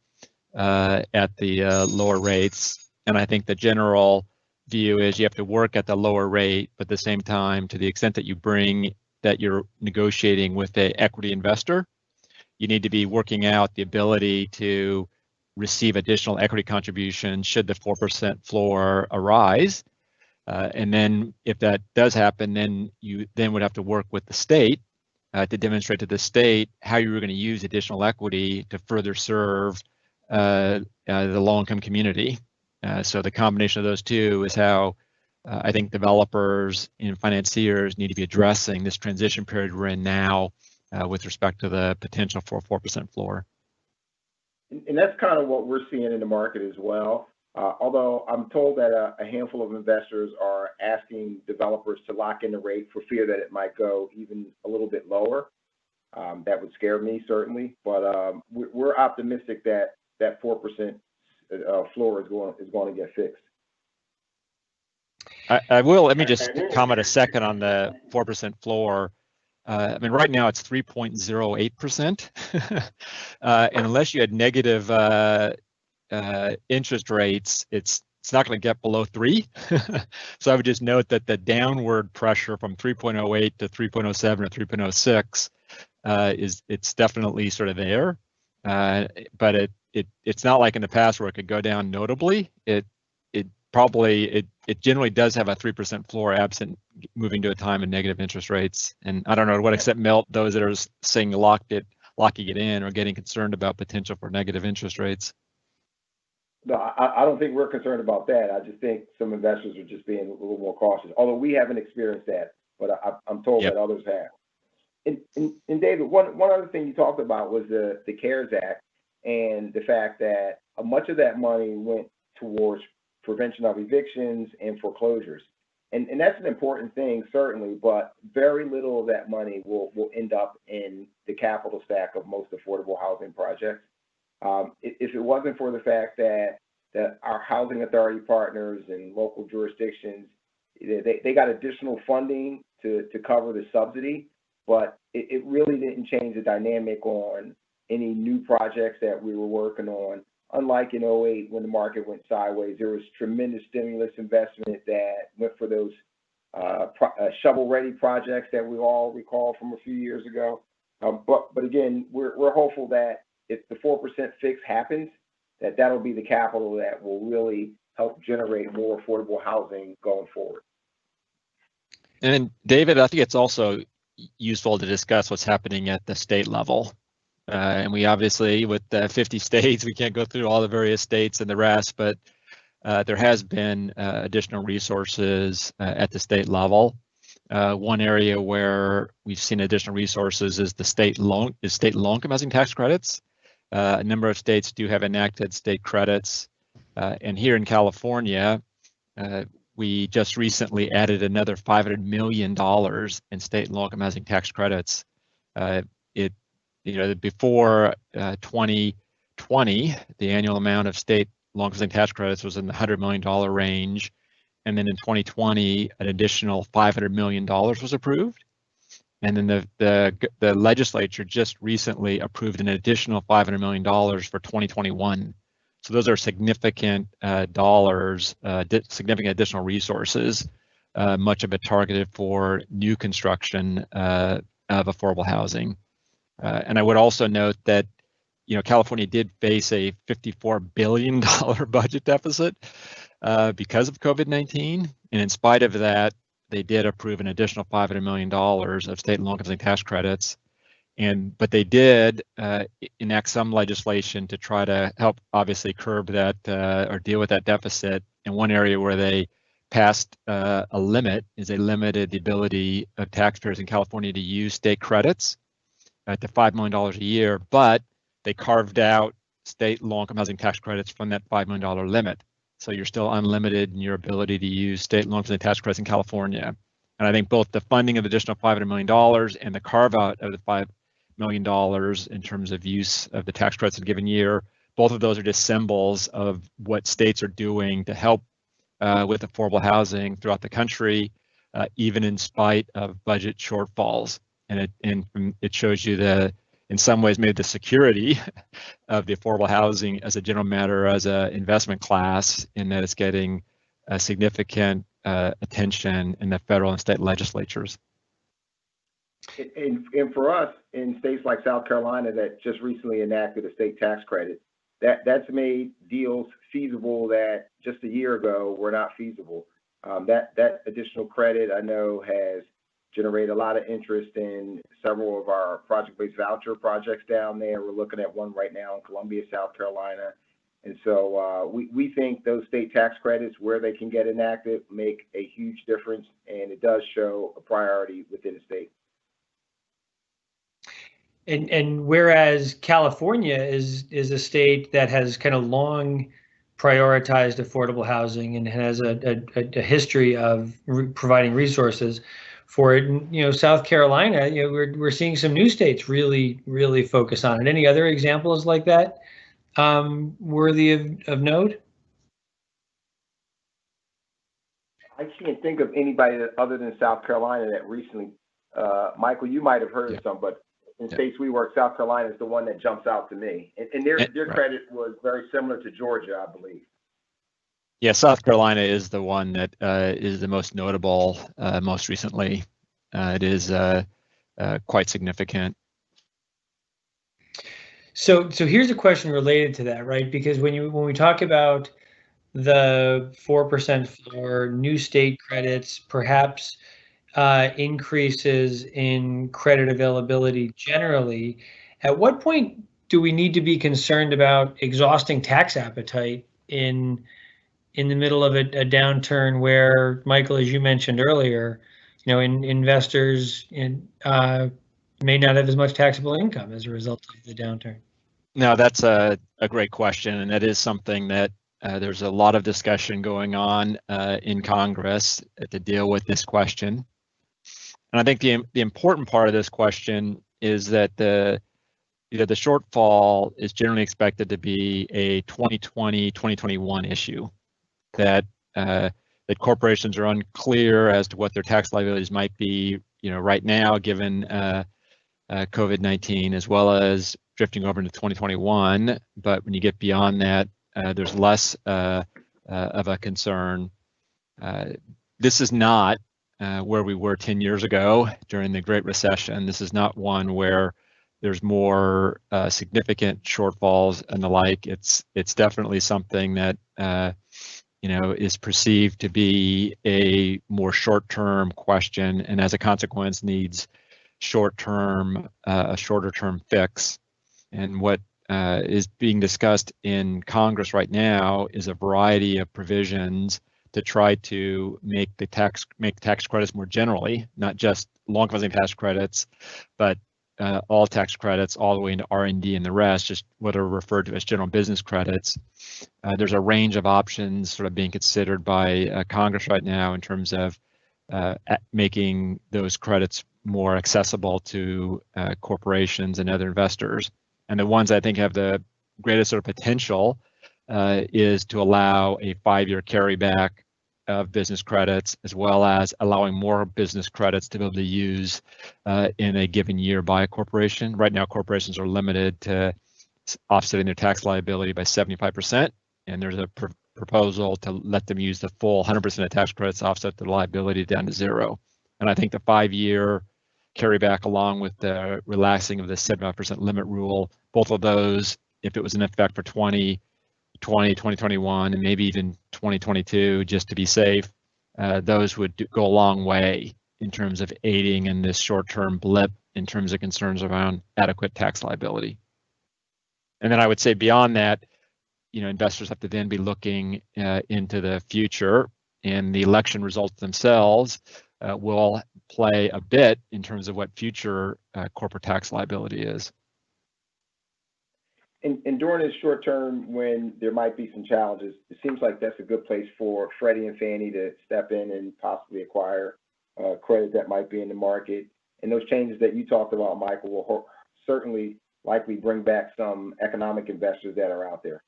[SPEAKER 5] at the lower rates. And I think the general view is you have to work at the lower rate, but at the same time, to the extent that you're negotiating with an equity investor, you need to be working out the ability to receive additional equity contributions should the 4% floor arise. And then if that does happen, then you would have to work with the state to demonstrate to the state how you were going to use additional equity to further serve the low-income community. So the combination of those two is how I think developers and financiers need to be addressing this transition period we're in now with respect to the potential for a 4% floor.
[SPEAKER 4] And that's kind of what we're seeing in the market as well. Although I'm told that a handful of investors are asking developers to lock in the rate for fear that it might go even a little bit lower. That would scare me, certainly. But we're optimistic that that 4% floor is going to get fixed.
[SPEAKER 5] I will. Let me just comment a second on the 4% floor. I mean, right now it's 3.08%, and unless you had negative interest rates, it's not going to get below 3. So I would just note that the downward pressure from 3.08 to 3.07 to 3.06 it's definitely sort of there, but it's not like in the past where it could go down notably. It generally does have a 3% floor absent moving to a time of negative interest rates. And I don't know to what extent those that are saying locking it in or getting concerned about potential for negative interest rates.
[SPEAKER 4] No, I don't think we're concerned about that. I just think some investors are just being a little more cautious, although we haven't experienced that, but I'm told that others have. And David, one other thing you talked about was the CARES Act and the fact that much of that money went towards prevention of evictions and foreclosures. And that's an important thing, certainly, but very little of that money will end up in the capital stack of most affordable housing projects. If it wasn't for the fact that our housing authority partners and local jurisdictions, they got additional funding to cover the subsidy, but it really didn't change the dynamic on any new projects that we were working on. Unlike in 2008 when the market went sideways, there was tremendous stimulus investment that went for those shovel-ready projects that we all recall from a few years ago. But again, we're hopeful that if the 4% fix happens, that'll be the capital that will really help generate more affordable housing going forward.
[SPEAKER 5] And David, I think it's also useful to discuss what's happening at the state level. And we obviously, with 50 states, we can't go through all the various states and the rest, but there has been additional resources at the state level. One area where we've seen additional resources is the state low-income housing tax credits. A number of states do have enacted state credits, and here in California, we just recently added another $500 million in state low-income housing tax credits. Before 2020, the annual amount of state low-income housing tax credits was in the $100 million range, and then in 2020, an additional $500 million was approved. And then the legislature just recently approved an additional $500 million for 2021. So those are significant dollars, significant additional resources, much of it targeted for new construction of affordable housing. And I would also note that, California did face a $54 billion budget deficit because of COVID-19. And in spite of that, they did approve an additional $500 million of state and local housing tax credits. But they did enact some legislation to try to help obviously curb that or deal with that deficit. And one area where they passed a limit is they limited the ability of taxpayers in California to use state credits to $5 million a year, but they carved out state low-income housing tax credits from that $5 million limit. So you're still unlimited in your ability to use state low-income housing tax credits in California. And I think both the funding of the additional $500 million and the carve out of the $5 million in terms of use of the tax credits in a given year, both of those are just symbols of what states are doing to help with affordable housing throughout the country, even in spite of budget shortfalls. And it shows you in some ways, maybe the security of the affordable housing as a general matter, as an investment class, in that it's getting significant attention in the federal and state legislatures.
[SPEAKER 4] And for us, in states like South Carolina that just recently enacted a state tax credit, that's made deals feasible that just a year ago were not feasible. That additional credit, I know, has generated a lot of interest in several of our project-based voucher projects down there. We're looking at one right now in Columbia, South Carolina. And so we think those state tax credits, where they can get enacted, make a huge difference, and it does show a priority within the state.
[SPEAKER 3] And whereas California is a state that has kind of long prioritized affordable housing and has a history of providing resources for it, South Carolina, we're seeing some new states really focus on it. Any other examples like that worthy of note?
[SPEAKER 4] I can't think of anybody other than South Carolina that recently, Michael, you might have heard of some, but in states we work, South Carolina is the one that jumps out to me. And their credit was very similar to Georgia, I believe.
[SPEAKER 5] Yeah, South Carolina is the one that is the most notable most recently. It is quite significant.
[SPEAKER 3] So here's a question related to that, right? Because when we talk about the 4% for new state credits, perhaps increases in credit availability generally, at what point do we need to be concerned about exhausting tax appetite in the middle of a downturn where, Michael, as you mentioned earlier, investors may not have as much taxable income as a result of the downturn?
[SPEAKER 5] No, that's a great question, and that is something that there's a lot of discussion going on in Congress to deal with this question. And I think the important part of this question is that the shortfall is generally expected to be a 2020-2021 issue. That corporations are unclear as to what their tax liabilities might be, right now, given COVID-19, as well as drifting over into 2021. But when you get beyond that, there's less of a concern. This is not where we were 10 years ago during the Great Recession. This is not one where there's more significant shortfalls and the like. It's definitely something that is perceived to be a more short-term question, and as a consequence needs a shorter-term fix. And what is being discussed in Congress right now is a variety of provisions to try to make tax credits more generally, not just long-term housing tax credits, but all tax credits all the way into R&D and the rest, just what are referred to as general business credits. There's a range of options sort of being considered by Congress right now in terms of making those credits more accessible to corporations and other investors. And the ones I think have the greatest sort of potential is to allow a 5-year carryback of business credits, as well as allowing more business credits to be able to use in a given year by a corporation. Right now, corporations are limited to offsetting their tax liability by 75%, and there's a proposal to let them use the full 100% of tax credits to offset their liability down to zero. And I think the 5-year carryback, along with the relaxing of the 75% limit rule, both of those, if it was in effect for 2020, 2021, and maybe even 2022, just to be safe, those would go a long way in terms of aiding in this short-term blip in terms of concerns around adequate tax liability. And then I would say beyond that, investors have to then be looking into the future, and the election results themselves will play a bit in terms of what future corporate tax liability is.
[SPEAKER 4] And during this short term, when there might be some challenges, it seems like that's a good place for Freddie and Fannie to step in and possibly acquire credit that might be in the market. And those changes that you talked about, Michael, will certainly likely bring back some economic investors that are out there.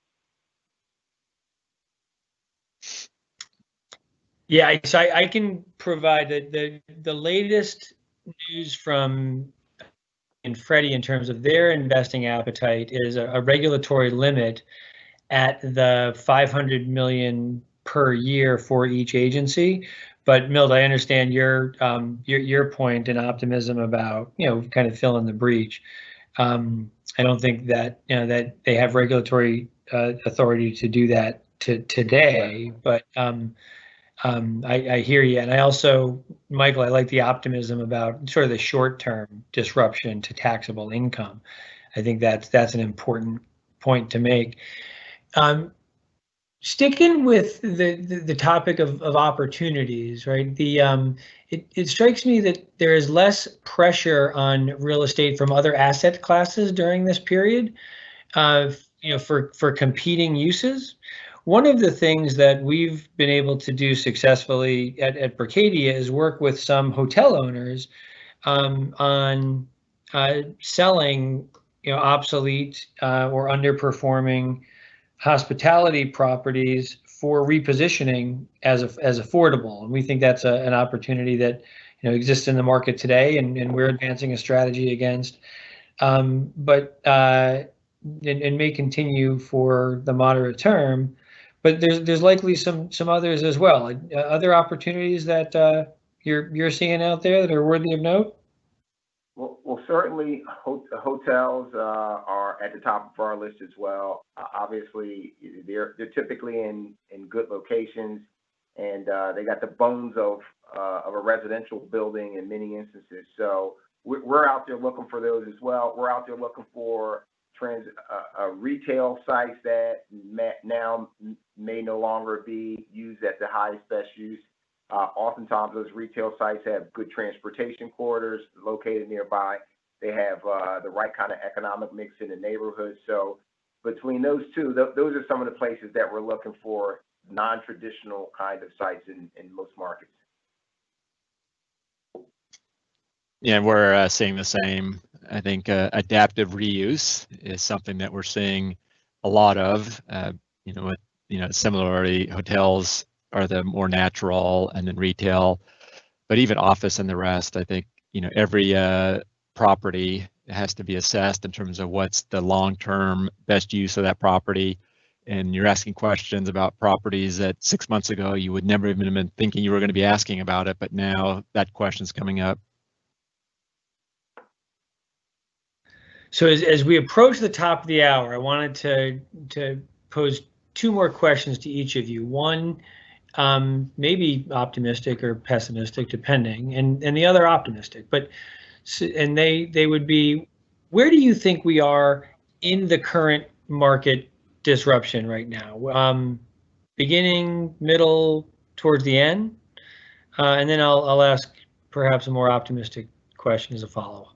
[SPEAKER 3] Yeah, so I can provide the latest news from Freddie in terms of their investing appetite is a regulatory limit at the $500 million per year for each agency. But Milt, I understand your point and optimism about kind of filling the breach. I don't think that that they have regulatory authority to do that today, but I hear you, and I also, Michael, I like the optimism about sort of the short-term disruption to taxable income. I think that's an important point to make. Sticking with the topic of opportunities, right? It strikes me that there is less pressure on real estate from other asset classes during this period, for competing uses. One of the things that we've been able to do successfully at Berkadia is work with some hotel owners on selling obsolete or underperforming hospitality properties for repositioning as affordable, and we think that's an opportunity that exists in the market today, and we're advancing a strategy against, but may continue for the moderate term. But there's likely some others as well. Other opportunities that you're seeing out there that are worthy of note?
[SPEAKER 4] Well, certainly hotels are at the top of our list as well. Obviously, they're typically in good locations, and they got the bones of a residential building in many instances. So we're out there looking for those as well. We're out there looking for retail sites that now may no longer be used at the highest best use. Oftentimes those retail sites have good transportation corridors located nearby. They have the right kind of economic mix in the neighborhood. So between those two, those are some of the places that we're looking for non-traditional kind of sites in most markets.
[SPEAKER 5] Yeah, we're seeing the same. I think adaptive reuse is something that we're seeing a lot of. Similarly, hotels are the more natural, and then retail, but even office and the rest. I think every property has to be assessed in terms of what's the long-term best use of that property. And you're asking questions about properties that 6 months ago you would never even have been thinking you were going to be asking about it, but now that question's coming up.
[SPEAKER 3] So as we approach the top of the hour, I wanted to pose two more questions to each of you. One, maybe optimistic or pessimistic, depending, and the other optimistic. But and they would be, where do you think we are in the current market disruption right now? Beginning, middle, towards the end, and then I'll ask perhaps a more optimistic question as a follow-up.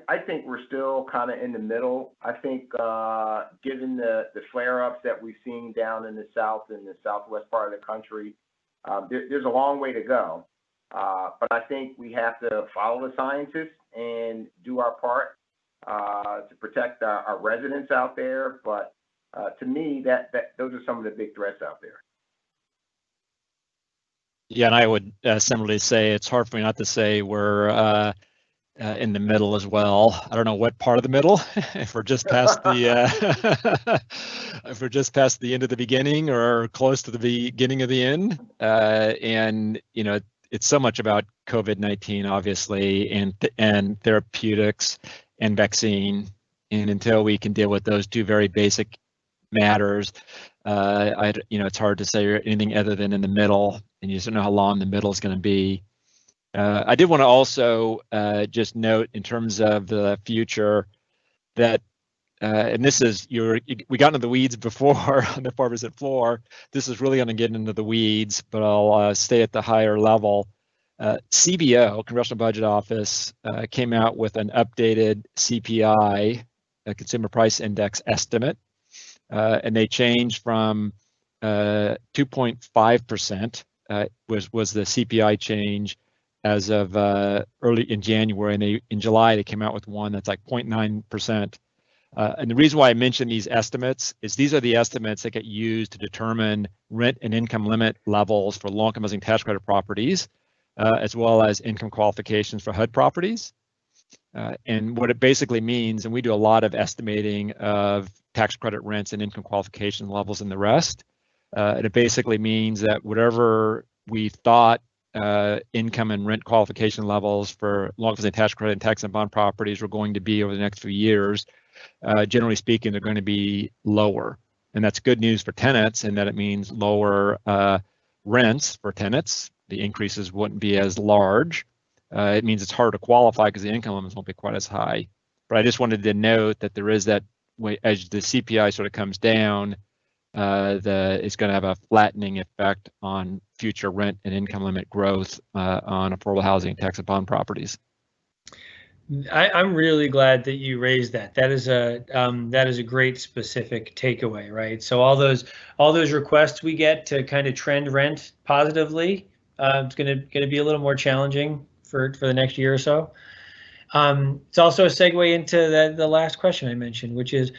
[SPEAKER 4] I think we're still kind of in the middle. I think given the flare-ups that we've seen down in the south and the southwest part of the country, there's a long way to go. But I think we have to follow the scientists and do our part to protect our residents out there. But to me, those are some of the big threats out there.
[SPEAKER 5] Yeah, and I would similarly say it's hard for me not to say we're in the middle as well. I don't know what part of the middle. If we're just past the if we're just past the end of the beginning or close to the beginning of the end, and it's so much about COVID-19, obviously, and therapeutics and vaccine, and until we can deal with those two very basic matters, It's hard to say anything other than in the middle, and you just don't know how long the middle is going to be. I did want to also just note in terms of the future that, and this is we got into the weeds before on the 4% floor. This is really going to get into the weeds, but I'll stay at the higher level. CBO, Congressional Budget Office, came out with an updated CPI, Consumer Price Index estimate, and they changed from 2.5% was the CPI change as of early in January, and in July they came out with one that's like 0.9%. And the reason why I mention these estimates is these are the estimates that get used to determine rent and income limit levels for low-income housing tax credit properties, as well as income qualifications for HUD properties. And what it basically means, and we do a lot of estimating of tax credit rents and income qualification levels and the rest, and it basically means that whatever we thought income and rent qualification levels for low-income housing tax credit and tax and bond properties were going to be over the next few years, generally speaking, they're going to be lower. And that's good news for tenants in that it means lower rents for tenants. The increases wouldn't be as large. It means it's harder to qualify because the income limits won't be quite as high. But I just wanted to note that there is that way, as the CPI sort of comes down, it's going to have a flattening effect on future rent and income limit growth on affordable housing, tax and bond properties.
[SPEAKER 3] I'm really glad that you raised that. That is a great specific takeaway, right? So all those requests we get to kind of trend rent positively, it's going to be a little more challenging for the next year or so. It's also a segue into the last question I mentioned, which is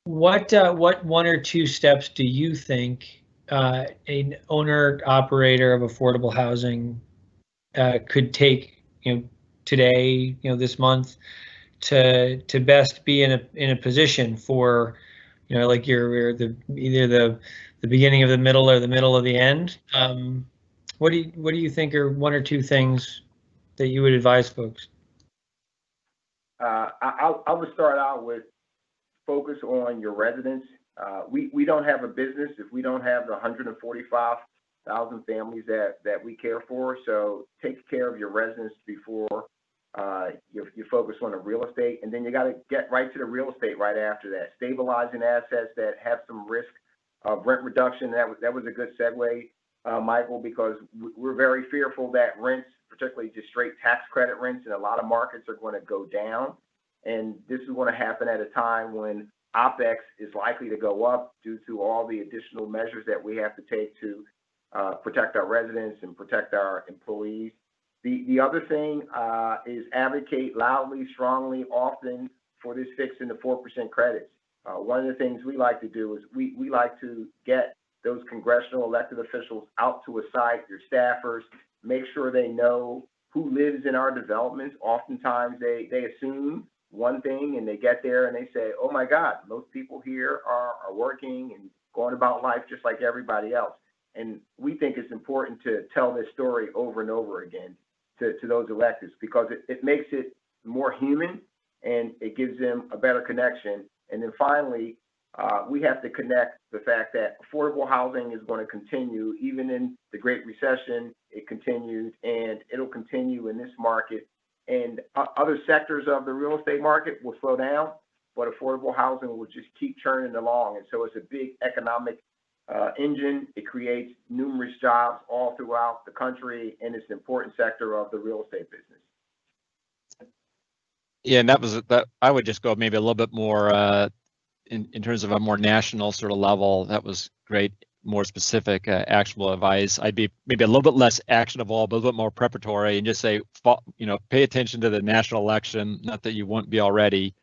[SPEAKER 3] what one or two steps do you think an owner operator of affordable housing could take, today, this month, to best be in a position for, like you're either the beginning of the middle or the middle of the end? What do you think are one or two things that you would advise folks?
[SPEAKER 4] I would start out with focus on your residents. We don't have a business if we don't have the 145,000 families that we care for. So take care of your residents before you focus on the real estate, and then you got to get right to the real estate right after that. Stabilizing assets that have some risk of rent reduction. That was a good segue, Michael, because we're very fearful that rents, particularly just straight tax credit rents in a lot of markets, are going to go down. And this is going to happen at a time when OPEX is likely to go up due to all the additional measures that we have to take to protect our residents and protect our employees. The other thing is advocate loudly, strongly, often for this fix in the 4% credits. One of the things we like to do is we like to get those congressional elected officials out to a site, your staffers, make sure they know who lives in our developments. Oftentimes they assume one thing and they get there and they say, oh my God, most people here are working and going about life just like everybody else. And we think it's important to tell this story over and over again to those electeds, because it makes it more human and it gives them a better connection. And then finally, we have to connect the fact that affordable housing is going to continue. Even in the Great Recession, it continued, and it'll continue in this market. And other sectors of the real estate market will slow down, but affordable housing will just keep churning along. And so it's a big economic engine. It creates numerous jobs all throughout the country, and it's an important sector of the real estate business.
[SPEAKER 5] Yeah, and that I would just go maybe a little bit more in terms of a more national sort of level. That was great, more specific, actionable advice. I'd be maybe a little bit less actionable, but a little bit more preparatory, and just say, pay attention to the national election. Not that you won't be already,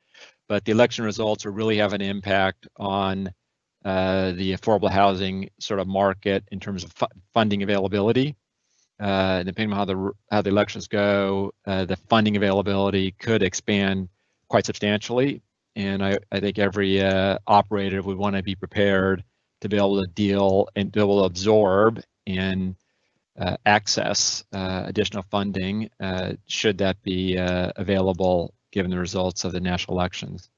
[SPEAKER 5] but the election results will really have an impact on the affordable housing sort of market in terms of funding availability. Depending on how the elections go, the funding availability could expand quite substantially. And I think every operator would want to be prepared to be able to deal and be able to absorb and access additional funding should that be available given the results of the national elections.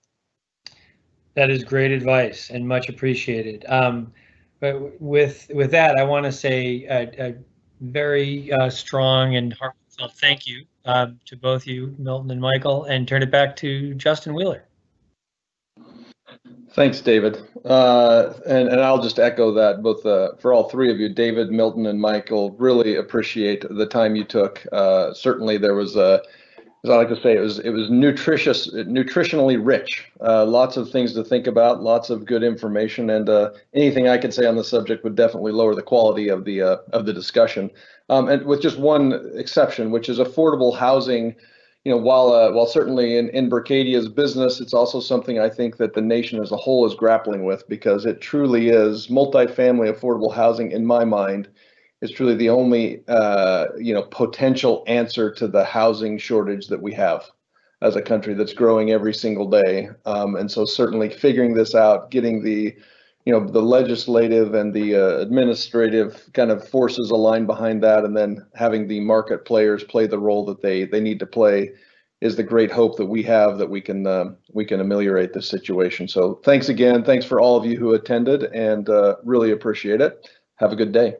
[SPEAKER 3] That is great advice and much appreciated. But with that, I want to say a very strong and heartfelt thank you to both you, Milton and Michael, and turn it back to Justin Wheeler.
[SPEAKER 1] Thanks, David. And I'll just echo that both for all three of you, David, Milton, and Michael. Really appreciate the time you took. Certainly, there was as I like to say, it was nutritionally rich. Lots of things to think about, lots of good information, and anything I could say on the subject would definitely lower the quality of the discussion. And with just one exception, which is affordable housing. While certainly in Berkadia's business, it's also something I think that the nation as a whole is grappling with, because it truly is multifamily affordable housing, in my mind, is truly the only potential answer to the housing shortage that we have as a country that's growing every single day. And so certainly figuring this out, getting the legislative and the administrative kind of forces aligned behind that, and then having the market players play the role that they need to play, is the great hope that we have that we can ameliorate this situation. So thanks again. Thanks for all of you who attended, and really appreciate it. Have a good day.